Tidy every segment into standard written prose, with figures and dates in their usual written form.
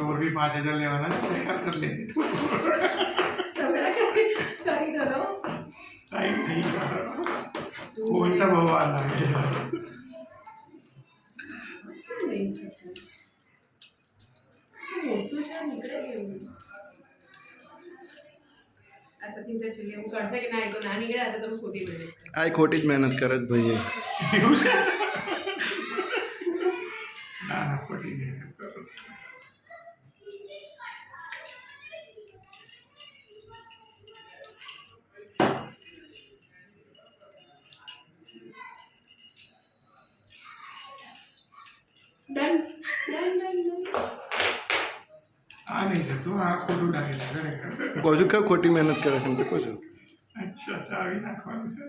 और भी 5,000 लेवाना तैयार कर ले टाइम नहीं बोलता भगवान આ ખોટી જ મહેનત કરે જ ભાઈ ના ના ખોટી નહીં આ નહીં થતું આ ખોટું લાગે છે ખરેખર કહું છું કે ખોટી મહેનત કરે છે એમ તો કહું છું અચ્છા ચાવી નાખવાનું છે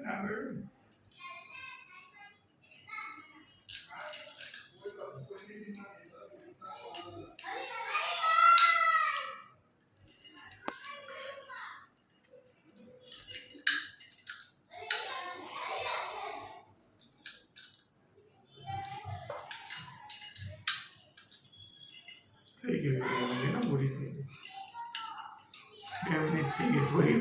થઈ ગયું પૂરી થઈ ગઈ 2 મિનિટ થઈ ગઈ પૂરી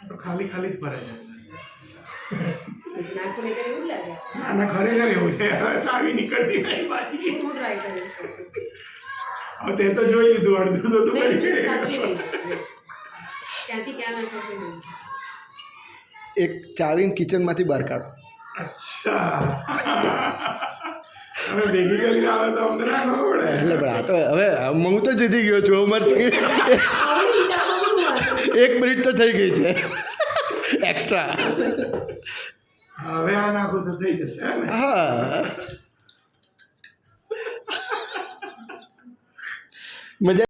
તો ખાલી ખાલી જ ભરાઈ જાય ના ના ખરેખર એવું છે ચાવી નીકળતી નહીં પાછી હવે તે તો જોઈ લીધું અડધું તો તું એક ચાવીને કિચનમાંથી બહાર કાઢો અચ્છા હવે ભેગી કરી આવે તો અમને ના ખબર પડે એટલે પણ આ તો હવે હું તો જીતી ગયો છું અમારે 1 મિનિટ તો થઈ ગઈ છે એક્સ્ટ્રા હવે આ નાખું તો થઈ જશે હા મજા